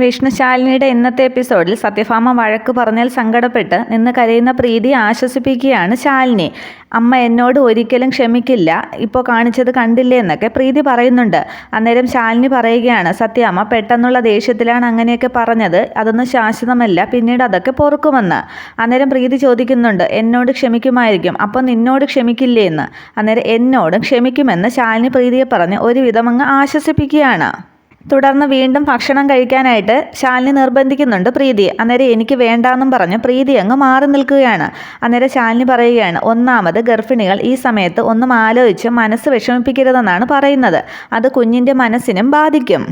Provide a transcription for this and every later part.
വിഷ്ണു ശാലിനിയുടെ ഇന്നത്തെ എപ്പിസോഡിൽ സത്യഭാമ വഴക്ക് പറഞ്ഞാൽ സങ്കടപ്പെട്ട് നിന്ന് കരയുന്ന പ്രീതിയെ ആശ്വസിപ്പിക്കുകയാണ് ശാലിനി. അമ്മ എന്നോട് ഒരിക്കലും ക്ഷമിക്കില്ല, ഇപ്പോൾ കാണിച്ചത് കണ്ടില്ലേ എന്നൊക്കെ പ്രീതി പറയുന്നുണ്ട്. അന്നേരം ശാലിനി പറയുകയാണ്, സത്യാമ്മ പെട്ടെന്നുള്ള ദേഷ്യത്തിലാണ് അങ്ങനെയൊക്കെ പറഞ്ഞത്, അതൊന്നും ശാശ്വതമല്ല, പിന്നീട് അതൊക്കെ പൊറുക്കുമെന്ന്. അന്നേരം പ്രീതി ചോദിക്കുന്നുണ്ട്, എന്നോട് ക്ഷമിക്കുമായിരിക്കും, അപ്പോൾ നിന്നോട് ക്ഷമിക്കില്ലേ എന്ന്. അന്നേരം എന്നോടും ക്ഷമിക്കുമെന്ന് ശാലിനി പ്രീതിയെ പറഞ്ഞ് ഒരുവിധം അങ്ങ് ആശ്വസിപ്പിക്കുകയാണ്. തുടർന്ന് വീണ്ടും ഭക്ഷണം കഴിക്കാനായിട്ട് ശാലിനി നിർബന്ധിക്കുന്നുണ്ട് പ്രീതിയെ. അന്നേരം എനിക്ക് വേണ്ടാന്നും പറഞ്ഞ് പ്രീതി അങ്ങ് മാറി നിൽക്കുകയാണ്. അന്നേരം ശാലിനി പറയുകയാണ്, ഒന്നാമത് ഗർഭിണികൾ ഈ സമയത്ത് ഒന്നും ആലോചിച്ച് മനസ്സ് വിഷമിപ്പിക്കരുതെന്നാണ് പറയുന്നത്, അത് കുഞ്ഞിൻ്റെ മനസ്സിനും ബാധിക്കും.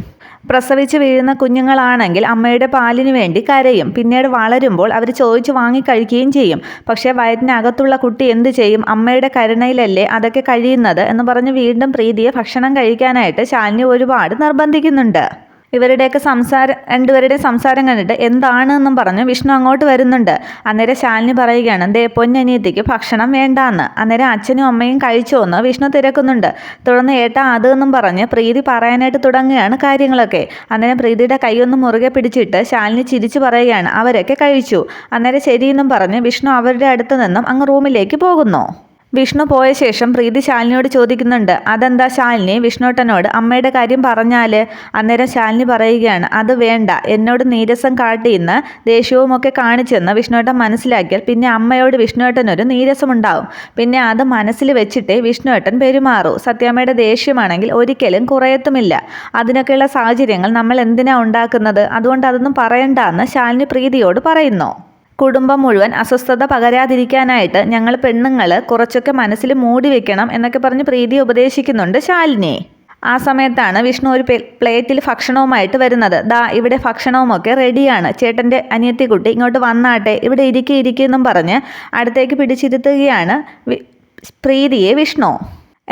പ്രസവിച്ച് വീഴുന്ന കുഞ്ഞുങ്ങളാണെങ്കിൽ അമ്മയുടെ പാലിന് വേണ്ടി കരയും, പിന്നീട് വളരുമ്പോൾ അവർ ചോദിച്ചു വാങ്ങി കഴിക്കുകയും ചെയ്യും. പക്ഷേ വയറ്റിനകത്തുള്ള കുട്ടി എന്ത് ചെയ്യും? അമ്മയുടെ കരുണയിലല്ലേ അതൊക്കെ കഴിയുന്നത് എന്ന് പറഞ്ഞ് വീണ്ടും പ്രീതിയെ ഭക്ഷണം കഴിക്കാനായിട്ട് ശാലിനി ഒരുപാട് നിർബന്ധിക്കുന്നുണ്ട്. രണ്ടുപേരുടെയും സംസാരം കണ്ടിട്ട് എന്താണെന്നും പറഞ്ഞ് വിഷ്ണു അങ്ങോട്ട് വരുന്നുണ്ട്. അന്നേരം ശാലിനി പറയുകയാണ്, ദേ പൊന്നനിയത്തിക്ക് ഭക്ഷണം വേണ്ടാന്ന്. അന്നേരം അച്ഛനും അമ്മയും കഴിച്ചോന്ന് വിഷ്ണു തിരക്കുന്നുണ്ട്. തുടർന്ന് ഏട്ടാ അതെന്നും പറഞ്ഞ് പ്രീതി പറയാനായിട്ട് തുടങ്ങുകയാണ് കാര്യങ്ങളൊക്കെ. അന്നേരം പ്രീതിയുടെ കൈയൊന്ന് മുറുകെ പിടിച്ചിട്ട് ശാലിനി ചിരിച്ചു പറയുകയാണ്, അവരൊക്കെ കഴിച്ചു. അന്നേരം ശരിയെന്നും പറഞ്ഞ് വിഷ്ണു അവരുടെ അടുത്ത് നിന്നും അങ്ങ് റൂമിലേക്ക് പോകുന്നു. വിഷ്ണു പോയ ശേഷം പ്രീതി ശാലിനിയോട് ചോദിക്കുന്നുണ്ട്, അതെന്താ ശാലിനി വിഷ്ണുട്ടനോട് അമ്മയുടെ കാര്യം പറഞ്ഞാൽ? അന്നേരം ശാലിനി പറയുകയാണ്, അത് വേണ്ട, എന്നോട് നീരസം കാട്ടിയെന്ന് ദേഷ്യവുമൊക്കെ കാണിച്ചെന്ന് വിഷ്ണുട്ടൻ മനസ്സിലാക്കിയാൽ പിന്നെ അമ്മയോട് വിഷ്ണുട്ടനൊരു നീരസമുണ്ടാവും. പിന്നെ അത് മനസ്സിൽ വെച്ചിട്ടേ വിഷ്ണുട്ടൻ പെരുമാറൂ. സത്യാമ്മയുടെ ദേഷ്യമാണെങ്കിൽ ഒരിക്കലും കുറയത്തുമില്ല. അതിനൊക്കെയുള്ള സാഹചര്യങ്ങൾ നമ്മൾ എന്തിനാ ഉണ്ടാക്കുന്നത്? അതുകൊണ്ട് അതൊന്നും പറയണ്ടെന്ന് ശാലിനി പ്രീതിയോട് പറയുന്നു. കുടുംബം മുഴുവൻ അസ്വസ്ഥത പകരാതിരിക്കാനായിട്ട് ഞങ്ങൾ പെണ്ണുങ്ങൾ കുറച്ചൊക്കെ മനസ്സിൽ മൂടി വെക്കണം എന്നൊക്കെ പറഞ്ഞ് പ്രീതി ഉപദേശിക്കുന്നുണ്ട് ശാലിനി. ആ സമയത്താണ് വിഷ്ണു ഒരു പ്ലേറ്റിൽ ഭക്ഷണവുമായിട്ട് വരുന്നത്. ദാ ഇവിടെ ഭക്ഷണവുമൊക്കെ റെഡിയാണ്, ചേട്ടൻ്റെ അനിയത്തിക്കുട്ടി ഇങ്ങോട്ട് വന്നാട്ടെ, ഇവിടെ ഇരിക്കെന്നും പറഞ്ഞ് അടുത്തേക്ക് പിടിച്ചിരുത്തുകയാണ് പ്രീതിയെ വിഷ്ണു.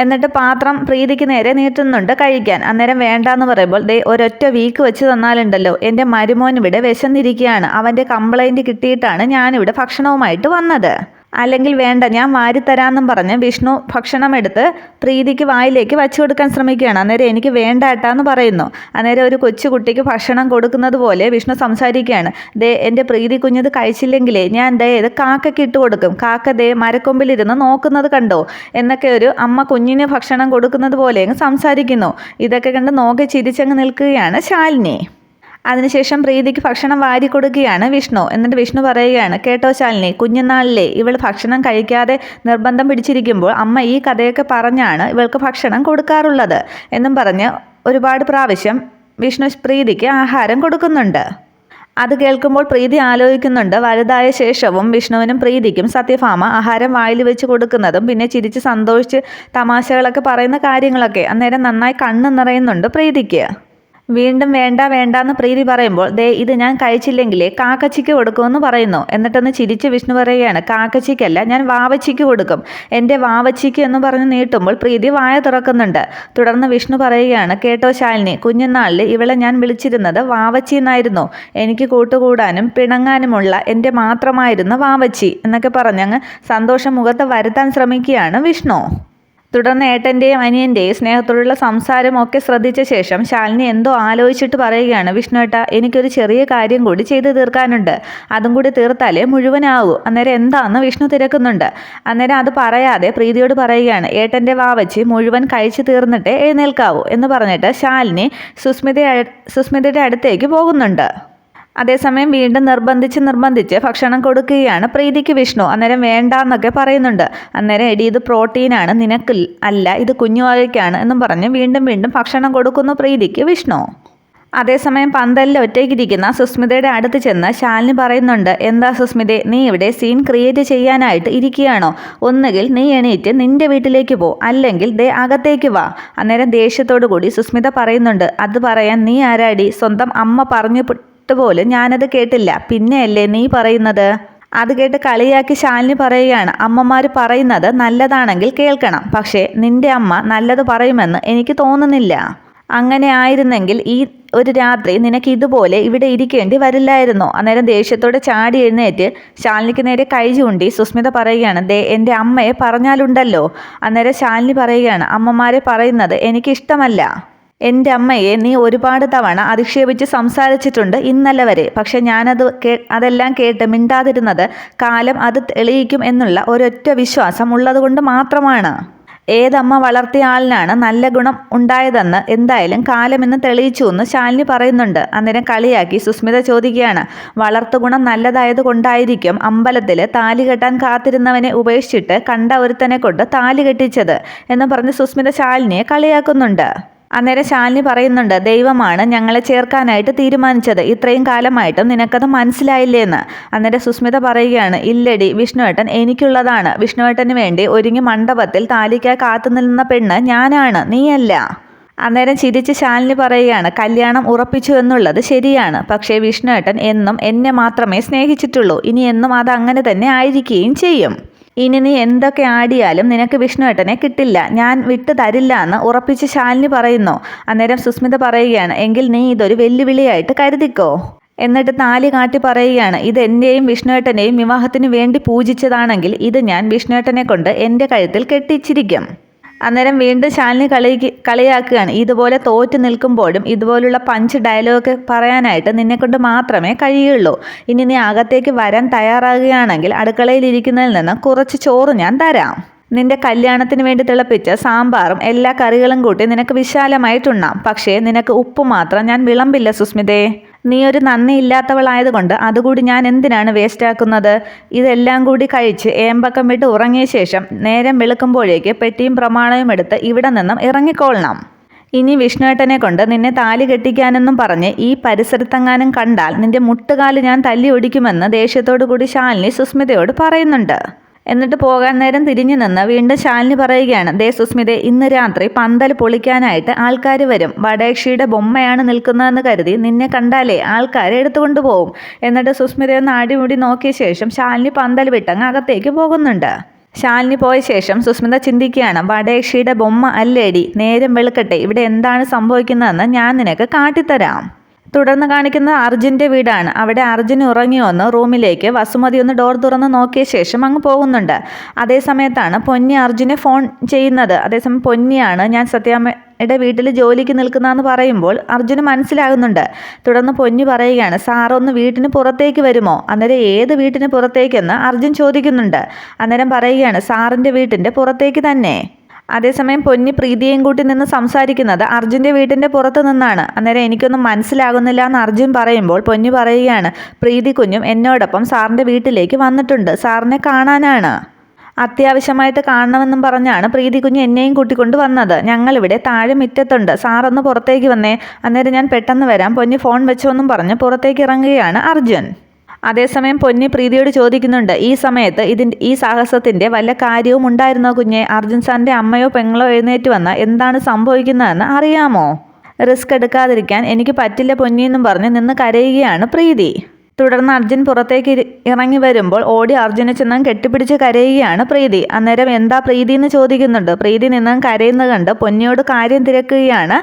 എന്നിട്ട് പാത്രം പ്രീതിക്ക് നേരെ നീട്ടുന്നുണ്ട് കഴിക്കാൻ. അന്നേരം വേണ്ടാന്ന് പറയുമ്പോൾ, ദേ ഒരൊറ്റ വീക്ക് വെച്ച് തന്നാലുണ്ടല്ലോ, എൻ്റെ മരുമോൻ ഇവിടെ വിശന്നിരിക്കുകയാണ്, അവൻ്റെ കംപ്ലൈൻറ്റ് കിട്ടിയിട്ടാണ് ഞാനിവിടെ ഭക്ഷണവുമായിട്ട് വന്നത്, അല്ലെങ്കിൽ വേണ്ട ഞാൻ വാരിത്തരാമെന്നും പറഞ്ഞ് വിഷ്ണു ഭക്ഷണമെടുത്ത് പ്രീതിക്ക് വായിലേക്ക് വച്ചു കൊടുക്കാൻ ശ്രമിക്കുകയാണ്. അന്നേരം എനിക്ക് വേണ്ടാട്ടാന്ന് പറയുന്നു. അന്നേരം ഒരു കൊച്ചുകുട്ടിക്ക് ഭക്ഷണം കൊടുക്കുന്നത് പോലെ വിഷ്ണു സംസാരിക്കുകയാണ്, ദേ എൻ്റെ പ്രീതി കുഞ്ഞത് കഴിച്ചില്ലെങ്കിലേ ഞാൻ ഇത് കാക്കയ്ക്ക് ഇട്ട് കൊടുക്കും, കാക്ക ദേ മരക്കൊമ്പിലിരുന്ന് നോക്കുന്നത് കണ്ടോ എന്നൊക്കെ ഒരു അമ്മ കുഞ്ഞിന് ഭക്ഷണം കൊടുക്കുന്നത് പോലെ അങ്ങ് സംസാരിക്കുന്നു. ഇതൊക്കെ കണ്ട് നോക്കി ചിരിച്ചങ്ങ് നിൽക്കുകയാണ് ശാലിനി. അതിനുശേഷം പ്രീതിക്ക് ഭക്ഷണം വാരി കൊടുക്കുകയാണ് വിഷ്ണു. എന്നിട്ട് വിഷ്ണു പറയുകയാണ്, കേട്ടോ ശാലിനി, കുഞ്ഞുനാളിലെ ഇവൾ ഭക്ഷണം കഴിക്കാതെ നിർബന്ധം പിടിച്ചിരിക്കുമ്പോൾ അമ്മ ഈ കഥയൊക്കെ പറഞ്ഞാണ് ഇവൾക്ക് ഭക്ഷണം കൊടുക്കാറുള്ളത് എന്നും പറഞ്ഞ് ഒരുപാട് പ്രാവശ്യം വിഷ്ണു പ്രീതിക്ക് ആഹാരം കൊടുക്കുന്നുണ്ട്. അത് കേൾക്കുമ്പോൾ പ്രീതി ആലോചിക്കുന്നുണ്ട്, വലുതായ ശേഷവും വിഷ്ണുവിനും പ്രീതിക്കും സത്യഭാമ ആഹാരം വായിൽ വെച്ച് കൊടുക്കുന്നതും പിന്നെ ചിരിച്ച് സന്തോഷിച്ച് തമാശകളൊക്കെ പറയുന്ന കാര്യങ്ങളൊക്കെ. അന്നേരം നന്നായി കണ്ണ് നിറയുന്നുണ്ട് പ്രീതിക്ക്. വീണ്ടും വേണ്ടാന്ന് പ്രീതി പറയുമ്പോൾ, ദേ ഇത് ഞാൻ കഴിച്ചില്ലെങ്കിലേ കാക്കച്ചിക്ക് കൊടുക്കുമെന്ന് പറയുന്നു. എന്നിട്ടൊന്ന് ചിരിച്ച് വിഷ്ണു പറയുകയാണ്, കാക്കച്ചിക്കല്ല, ഞാൻ വാവച്ചിക്ക് കൊടുക്കും, എൻ്റെ വാവച്ചിക്ക് എന്ന് പറഞ്ഞ് നീട്ടുമ്പോൾ പ്രീതി വായ തുറക്കുന്നുണ്ട്. തുടർന്ന് വിഷ്ണു പറയുകയാണ്, കേട്ടോ ശാലിനി, കുഞ്ഞുനാളിൽ ഇവളെ ഞാൻ വിളിച്ചിരുന്നത് വാവച്ചി എന്നായിരുന്നു, എനിക്ക് കൂട്ടുകൂടാനും പിണങ്ങാനുമുള്ള എൻ്റെ മാത്രമായിരുന്ന വാവച്ചി എന്നൊക്കെ പറഞ്ഞങ്ങ് സന്തോഷം മുഖത്ത് വരുത്താൻ ശ്രമിക്കുകയാണ് വിഷ്ണു. തുടർന്ന് ഏട്ടൻ്റെയും അനിയൻ്റെയും സ്നേഹത്തോടുള്ള സംസാരമൊക്കെ ശ്രദ്ധിച്ച ശേഷം ശാലിനി എന്തോ ആലോചിച്ചിട്ട് പറയുകയാണ്, വിഷ്ണുവേട്ട എനിക്കൊരു ചെറിയ കാര്യം കൂടി ചെയ്തു തീർക്കാനുണ്ട്, അതും കൂടി തീർത്താലേ മുഴുവനാവൂ. അന്നേരം എന്താണെന്ന് വിഷ്ണു തിരക്കുന്നുണ്ട്. അന്നേരം അത് പറയാതെ പ്രീതിയോട് പറയുകയാണ്, ഏട്ടൻ്റെ വാവച്ചി മുഴുവൻ കഴിച്ചു തീർന്നിട്ടേ എഴുന്നേൽക്കാവൂ എന്ന് പറഞ്ഞിട്ട് ശാലിനി സുസ്മിതയുടെ അടുത്തേക്ക് പോകുന്നുണ്ട്. അതേസമയം വീണ്ടും നിർബന്ധിച്ച് ഭക്ഷണം കൊടുക്കുകയാണ് പ്രീതിക്ക് വിഷ്ണു. അന്നേരം വേണ്ടാന്നൊക്കെ പറയുന്നുണ്ട്. അന്നേരം എടി ഇത് പ്രോട്ടീനാണ്, നിനക്ക് അല്ല, ഇത് കുഞ്ഞുവാവയ്ക്കാണ് എന്നും പറഞ്ഞ് വീണ്ടും ഭക്ഷണം കൊടുക്കുന്നു പ്രീതിക്ക് വിഷ്ണു. അതേസമയം പന്തലിൽ ഒറ്റയ്ക്കിരിക്കുന്ന സുസ്മിതയുടെ അടുത്ത് ചെന്ന് ശാലിനി പറയുന്നുണ്ട്, എന്താ സുസ്മിതേ, നീ ഇവിടെ സീൻ ക്രിയേറ്റ് ചെയ്യാനായിട്ട് ഇരിക്കുകയാണോ? ഒന്നുകിൽ നീ എണീറ്റ് നിന്റെ വീട്ടിലേക്ക് പോ, അല്ലെങ്കിൽ ദേ അകത്തേക്ക് വാ. അന്നേരം ദേഷ്യത്തോടു കൂടി സുസ്മിത പറയുന്നുണ്ട്, അത് പറയാൻ നീ ആരാടി? സ്വന്തം അമ്മ പറഞ്ഞു പോലും ഞാനത് കേട്ടില്ല, പിന്നെയല്ലേ നീ പറയുന്നത്? അത് കേട്ട് കളിയാക്കി ശാലിനി പറയുകയാണ്, അമ്മമാർ പറയുന്നത് നല്ലതാണെങ്കിൽ കേൾക്കണം, പക്ഷേ നിന്റെ അമ്മ നല്ലത് പറയുമെന്ന് എനിക്ക് തോന്നുന്നില്ല. അങ്ങനെ ആയിരുന്നെങ്കിൽ ഈ ഒരു രാത്രി നിനക്ക് ഇതുപോലെ ഇവിടെ ഇരിക്കേണ്ടി വരില്ലായിരുന്നു. അന്നേരം ദേഷ്യത്തോടെ ചാടി എഴുന്നേറ്റ് ശാലിനിക്ക് നേരെ കൈ ചൂണ്ടി സുസ്മിത പറയുകയാണ്, ദേ എൻ്റെ അമ്മയെ പറഞ്ഞാലുണ്ടല്ലോ. അന്നേരം ശാലിനി പറയുകയാണ്, അമ്മമാരെ പറയുന്നത് എനിക്കിഷ്ടമല്ല. എൻ്റെ അമ്മയെ നീ ഒരുപാട് തവണ അധിക്ഷേപിച്ച് സംസാരിച്ചിട്ടുണ്ട് ഇന്നലെ വരെ. പക്ഷെ അതെല്ലാം കേട്ട് മിണ്ടാതിരുന്നത് കാലം അത് തെളിയിക്കും എന്നുള്ള ഒരൊറ്റ വിശ്വാസം ഉള്ളതുകൊണ്ട് മാത്രമാണ്. ഏതമ്മ വളർത്തിയ ആളിനാണ് നല്ല ഗുണം ഉണ്ടായതെന്ന് എന്തായാലും കാലമെന്ന് തെളിയിച്ചു എന്ന് ശാലിനി പറയുന്നുണ്ട്. അന്നേരം കളിയാക്കി സുസ്മിത ചോദിക്കുകയാണ്, വളർത്തുഗുണം നല്ലതായത് കൊണ്ടായിരിക്കും അമ്പലത്തിൽ താലി കെട്ടാൻ കാത്തിരുന്നവനെ ഉപേക്ഷിച്ചിട്ട് കണ്ട ഒരുത്തനെ കൊണ്ട് താലി കെട്ടിച്ചത് എന്ന് പറഞ്ഞ് സുസ്മിത ശാലിനിയെ കളിയാക്കുന്നുണ്ട്. അന്നേരം ശാലിനി പറയുന്നുണ്ട്, ദൈവമാണ് ഞങ്ങളെ ചേർക്കാനായിട്ട് തീരുമാനിച്ചത്. ഇത്രയും കാലമായിട്ടും നിനക്കത് മനസ്സിലായില്ലേന്ന്. അന്നേരം സുസ്മിത പറയുകയാണ്, ഇല്ലടി, വിഷ്ണുവേട്ടൻ എനിക്കുള്ളതാണ്. വിഷ്ണുവേട്ടന് വേണ്ടി ഒരുങ്ങി മണ്ഡപത്തിൽ താലിക്കായി കാത്തു നിന്ന പെണ്ണ് ഞാനാണ്, നീയല്ല. അന്നേരം ചിരിച്ച് ശാലിനി പറയുകയാണ്, കല്യാണം ഉറപ്പിച്ചു എന്നുള്ളത് ശരിയാണ്. പക്ഷേ വിഷ്ണുവേട്ടൻ എന്നും എന്നെ മാത്രമേ സ്നേഹിച്ചിട്ടുള്ളൂ. ഇനി എന്നും അത് അങ്ങനെ തന്നെ ആയിരിക്കുകയും ചെയ്യും. ഇനി നീ എന്തൊക്കെ ആടിയാലും നിനക്ക് വിഷ്ണുവേട്ടനെ കിട്ടില്ല, ഞാൻ വിട്ടു തരില്ല എന്ന് ഉറപ്പിച്ച് ശാലിനി പറയുന്നു. അന്നേരം സുസ്മിത പറയുകയാണ്, എങ്കിൽ നീ ഇതൊരു വെല്ലുവിളിയായിട്ട് കരുതിക്കോ. എന്നിട്ട് താലി കാട്ടി പറയുകയാണ്, ഇത് എൻ്റെയും വിഷ്ണുവേട്ടൻ്റെയും വിവാഹത്തിന് വേണ്ടി പൂജിച്ചതാണെങ്കിൽ ഇത് ഞാൻ വിഷ്ണുവേട്ടനെ കൊണ്ട് എൻ്റെ കഴുത്തിൽ കെട്ടിച്ചിരിക്കും. അന്നേരം വീണ്ടും ശാലിനി കളിയാക്കുകയാണ്, ഇതുപോലെ തോറ്റു നിൽക്കുമ്പോഴും ഇതുപോലുള്ള പഞ്ച് ഡയലോഗ് പറയാനായിട്ട് നിന്നെക്കൊണ്ട് മാത്രമേ കഴിയുള്ളൂ. ഇനി നീ അകത്തേക്ക് വരാൻ തയ്യാറാകുകയാണെങ്കിൽ അടുക്കളയിൽ ഇരിക്കുന്നതിൽ നിന്ന് കുറച്ച് ചോറ് ഞാൻ തരാം. നിന്റെ കല്യാണത്തിന് വേണ്ടി തിളപ്പിച്ച സാമ്പാറും എല്ലാ കറികളും കൂട്ടി നിനക്ക് വിശാലമായിട്ടുണ്ണാം. പക്ഷേ നിനക്ക് ഉപ്പ് മാത്രം ഞാൻ വിളമ്പില്ല സുസ്മിതേ. നീ ഒരു നന്ദിയില്ലാത്തവളായതുകൊണ്ട് അതുകൂടി ഞാൻ എന്തിനാണ് വേസ്റ്റാക്കുന്നത്? ഇതെല്ലാം കൂടി കഴിച്ച് ഏമ്പക്കം വിട്ട് ഉറങ്ങിയ ശേഷം നേരം വെളുക്കുമ്പോഴേക്ക് പെട്ടിയും പ്രമാണവും എടുത്ത് ഇവിടെ നിന്നും ഇറങ്ങിക്കൊള്ളണം. ഇനി വിഷ്ണുവേട്ടനെ കൊണ്ട് നിന്നെ താലി കെട്ടിക്കാനെന്നും പറഞ്ഞ് ഈ പരിസരത്തെങ്ങാനും കണ്ടാൽ നിന്റെ മുട്ടുകാല് ഞാൻ തല്ലി ഒടിക്കുമെന്ന് ദേഷ്യത്തോടു കൂടി ശാലിനി സുസ്മിതയോട് പറയുന്നുണ്ട്. എന്നിട്ട് പോകാൻ നേരം തിരിഞ്ഞു നിന്ന് വീണ്ടും ശാലിനി പറയുകയാണ്, ദേ സുസ്മിതെ, ഇന്ന് രാത്രി പന്തൽ പൊളിക്കാനായിട്ട് ആൾക്കാർ വരും. വടേക്ഷിയുടെ ബൊമ്മയാണ് നിൽക്കുന്നതെന്ന് കരുതി നിന്നെ കണ്ടാലേ ആൾക്കാരെ എടുത്തുകൊണ്ട് പോവും. എന്നിട്ട് സുസ്മിതയെ ഒന്ന് അടിമുടി നോക്കിയ ശേഷം ശാലിനി പന്തൽ വിട്ടങ്ങ് അകത്തേക്ക് പോകുന്നുണ്ട്. ശാലിനി പോയ ശേഷം സുസ്മിത ചിന്തിക്കുകയാണ്, വടേക്ഷിയുടെ ബൊമ്മ അല്ലേടി, നേരം വെളുക്കട്ടെ, ഇവിടെ എന്താണ് സംഭവിക്കുന്നതെന്ന് ഞാൻ നിനക്ക് കാട്ടിത്തരാം. തുടർന്ന് കാണിക്കുന്നത് അർജുൻ്റെ വീടാണ്. അവിടെ അർജുൻ ഉറങ്ങി വന്ന് റൂമിലേക്ക് വസുമതി ഒന്ന് ഡോർ തുറന്ന് നോക്കിയ ശേഷം അങ്ങ് പോകുന്നുണ്ട്. അതേ സമയത്താണ് പൊന്നി അർജുനെ ഫോൺ ചെയ്യുന്നത്. അതേസമയം പൊന്നിയാണ് ഞാൻ സത്യാമ്മയുടെ വീട്ടിൽ ജോലിക്ക് നിൽക്കുന്നതെന്ന് പറയുമ്പോൾ അർജുന് മനസ്സിലാകുന്നുണ്ട്. തുടർന്ന് പൊന്നി പറയുകയാണ്, സാറൊന്ന് വീട്ടിന് പുറത്തേക്ക് വരുമോ? അന്നേരം ഏത് വീട്ടിന് പുറത്തേക്കെന്ന് അർജുൻ ചോദിക്കുന്നുണ്ട്. അന്നേരം പറയുകയാണ്, സാറിൻ്റെ വീട്ടിൻ്റെ പുറത്തേക്ക് തന്നെ. അതേസമയം പൊന്നി പ്രീതിയെയും കൂട്ടി നിന്ന് സംസാരിക്കുന്നത് അർജുൻ്റെ വീട്ടിൻ്റെ പുറത്ത് നിന്നാണ്. അന്നേരം എനിക്കൊന്നും മനസ്സിലാകുന്നില്ല എന്ന് അർജുൻ പറയുമ്പോൾ പൊന്നി പറയുകയാണ്, പ്രീതി കുഞ്ഞും എന്നോടൊപ്പം സാറിൻ്റെ വീട്ടിലേക്ക് വന്നിട്ടുണ്ട്, സാറിനെ കാണാനാണ്. അത്യാവശ്യമായിട്ട് കാണണമെന്നും പറഞ്ഞാണ് പ്രീതി കുഞ്ഞ് എന്നെയും കൂട്ടിക്കൊണ്ട് വന്നത്. ഞങ്ങളിവിടെ താഴെ മുറ്റത്തുണ്ട്, സാറൊന്ന് പുറത്തേക്ക് വന്നേ. അന്നേരം ഞാൻ പെട്ടെന്ന് വരാം, പൊന്നി ഫോൺ വെച്ചോന്നും പറഞ്ഞ് പുറത്തേക്ക് ഇറങ്ങുകയാണ് അർജുൻ. അതേസമയം പൊന്നി പ്രീതിയോട് ചോദിക്കുന്നുണ്ട്, ഈ സമയത്ത് ഈ സാഹസത്തിൻ്റെ വല്ല കാര്യവും ഉണ്ടായിരുന്നോ കുഞ്ഞെ? അർജുൻ സാറിൻ്റെ അമ്മയോ പെങ്ങളോ എഴുന്നേറ്റ് വന്നാൽ എന്താണ് സംഭവിക്കുന്നതെന്ന് അറിയാമോ? റിസ്ക് എടുക്കാതിരിക്കാൻ എനിക്ക് പറ്റില്ല പൊന്നിയെന്നും പറഞ്ഞ് നിന്ന് കരയുകയാണ് പ്രീതി. തുടർന്ന് അർജുൻ പുറത്തേക്ക് ഇറങ്ങി വരുമ്പോൾ ഓടി അർജുനെ ചെന്നാൽ കെട്ടിപ്പിടിച്ച് കരയുകയാണ് പ്രീതി. അന്നേരം എന്താ പ്രീതി എന്ന് ചോദിക്കുന്നുണ്ട്. പ്രീതി നിന്നും കരയുന്നത് കണ്ട് പൊന്നിയോട് കാര്യം തിരക്കുകയാണ്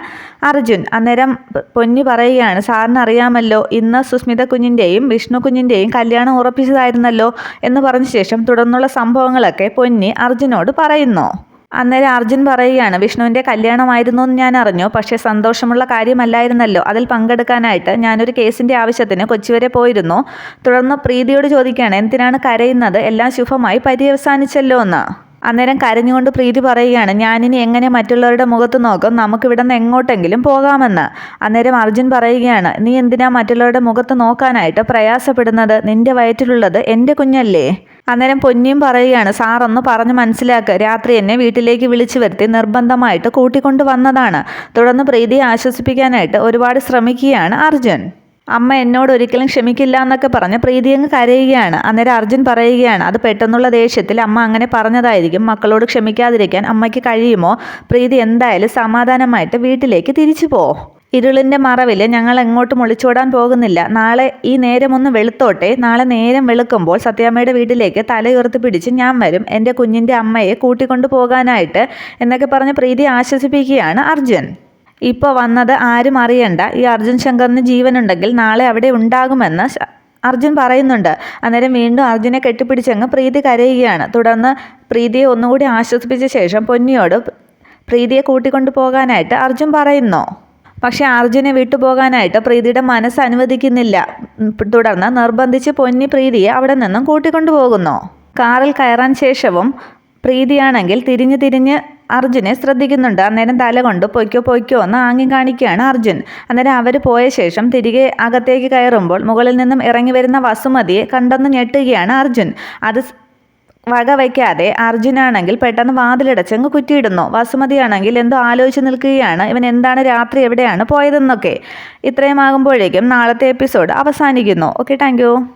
അർജുൻ. അന്നേരം പൊന്നി പറയുകയാണ്, സാറിന് അറിയാമല്ലോ, ഇന്ന് സുസ്മിത കുഞ്ഞിൻ്റെയും വിഷ്ണു കുഞ്ഞിൻ്റെയും കല്യാണം ഉറപ്പിച്ചതായിരുന്നല്ലോ എന്ന് പറഞ്ഞ ശേഷം തുടർന്നുള്ള സംഭവങ്ങളൊക്കെ പൊന്നി അർജുനോട് പറയുന്നു. അന്നേരം അർജുൻ പറയുകയാണ്, വിഷ്ണുവിൻ്റെ കല്യാണമായിരുന്നു എന്ന് ഞാൻ അറിഞ്ഞു, പക്ഷേ സന്തോഷമുള്ള കാര്യമല്ലായിരുന്നല്ലോ. അതിൽ പങ്കെടുക്കാനായിട്ട് ഞാനൊരു കേസിൻ്റെ ആവശ്യത്തിന് കൊച്ചി വരെ പോയിരുന്നു. തുടർന്ന് പ്രീതിയോട് ചോദിക്കുകയാണ്, എന്തിനാണ് കരയുന്നത്? എല്ലാം ശുഭമായി പര്യവസാനിച്ചല്ലോ എന്ന്. അന്നേരം കരഞ്ഞുകൊണ്ട് പ്രീതി പറയുകയാണ്, ഞാനിനി എങ്ങനെ മറ്റുള്ളവരുടെ മുഖത്ത് നോക്കും, നമുക്കിവിടെ നിന്ന് എങ്ങോട്ടെങ്കിലും പോകാമെന്ന്. അന്നേരം അർജുൻ പറയുകയാണ്, നീ എന്തിനാ മറ്റുള്ളവരുടെ മുഖത്ത് നോക്കാനായിട്ട് പ്രയാസപ്പെടുന്നത്? നിന്റെ വയറ്റിലുള്ളത് എൻ്റെ കുഞ്ഞല്ലേ? അന്നേരം പൊന്നിയും പറയുകയാണ്, സാറൊന്ന് പറഞ്ഞ് മനസ്സിലാക്കുക, രാത്രി എന്നെ വീട്ടിലേക്ക് വിളിച്ചു വരുത്തി നിർബന്ധമായിട്ട് കൂട്ടിക്കൊണ്ട് വന്നതാണ്. തുടർന്ന് പ്രീതിയെ ആശ്വസിപ്പിക്കാനായിട്ട് ഒരുപാട് ശ്രമിക്കുകയാണ് അർജുൻ. അമ്മ എന്നോട് ഒരിക്കലും ക്ഷമിക്കില്ല എന്നൊക്കെ പറഞ്ഞ് പ്രീതി അങ്ങ് കരയുകയാണ്. അന്നേരം അർജുൻ പറയുകയാണ്, അത് പെട്ടെന്നുള്ള ദേഷ്യത്തിൽ അമ്മ അങ്ങനെ പറഞ്ഞതായിരിക്കും. മക്കളോട് ക്ഷമിക്കാതിരിക്കാൻ അമ്മയ്ക്ക് കഴിയുമോ? പ്രീതി എന്തായാലും സമാധാനമായിട്ട് വീട്ടിലേക്ക് തിരിച്ചു പോ. ഇരുളിൻ്റെ മറവിൽ ഞങ്ങൾ എങ്ങോട്ടും ഒളിച്ചോടാൻ പോകുന്നില്ല. നാളെ ഈ നേരം ഒന്ന് വെളുത്തോട്ടെ. നാളെ നേരം വെളുക്കുമ്പോൾ സത്യാമ്മയുടെ വീട്ടിലേക്ക് തലയുയർത്തി പിടിച്ച് ഞാൻ വരും, എൻ്റെ കുഞ്ഞിൻ്റെ അമ്മയെ കൂട്ടിക്കൊണ്ടു പോകാനായിട്ട് എന്നൊക്കെ പറഞ്ഞ് പ്രീതി ആശ്വസിപ്പിക്കുകയാണ് അർജുൻ. ഇപ്പോൾ വന്നത് ആരും അറിയണ്ട, ഈ അർജുൻ ശങ്കറിന് ജീവനുണ്ടെങ്കിൽ നാളെ അവിടെ ഉണ്ടാകുമെന്ന് അർജുൻ പറയുന്നുണ്ട്. അന്നേരം വീണ്ടും അർജുനെ കെട്ടിപ്പിടിച്ചങ്ങ് പ്രീതി കരയുകയാണ്. തുടർന്ന് പ്രീതിയെ ഒന്നുകൂടി ആശ്വസിപ്പിച്ച ശേഷം പൊന്നിയോട് പ്രീതിയെ കൂട്ടിക്കൊണ്ടു പോകാനായിട്ട് അർജുൻ പറയുന്നു. പക്ഷേ അർജുനെ വിട്ടുപോകാനായിട്ട് പ്രീതിയുടെ മനസ്സ് അനുവദിക്കുന്നില്ല. തുടർന്ന് നിർബന്ധിച്ച് പൊന്നി പ്രീതിയെ അവിടെ നിന്നും കൂട്ടിക്കൊണ്ടുപോകുന്നു. കാറിൽ കയറാൻ ശേഷവും പ്രീതിയാണെങ്കിൽ തിരിഞ്ഞ് അർജുനെ ശ്രദ്ധിക്കുന്നുണ്ട്. അന്നേരം തല കൊണ്ട് പൊയ്ക്കോ എന്ന് ആംഗ്യം കാണിക്കുകയാണ് അർജുൻ. അന്നേരം അവർ പോയ ശേഷം തിരികെ അകത്തേക്ക് കയറുമ്പോൾ മുകളിൽ നിന്നും ഇറങ്ങി വരുന്ന വസുമതിയെ കണ്ടെന്ന് ഞെട്ടുകയാണ് അർജുൻ. അത് വകവയ്ക്കാതെ അർജുനാണെങ്കിൽ പെട്ടെന്ന് വാതിലടച്ചങ്ങ് കുറ്റിയിടുന്നു. വസുമതിയാണെങ്കിൽ എന്തോ ആലോചിച്ച് നിൽക്കുകയാണ്. ഇവൻ എന്താണ് രാത്രി എവിടെയാണ് പോയതെന്നൊക്കെ. ഇത്രയും ആകുമ്പോഴേക്കും നാളത്തെ എപ്പിസോഡ് അവസാനിക്കുന്നു. Okay, thank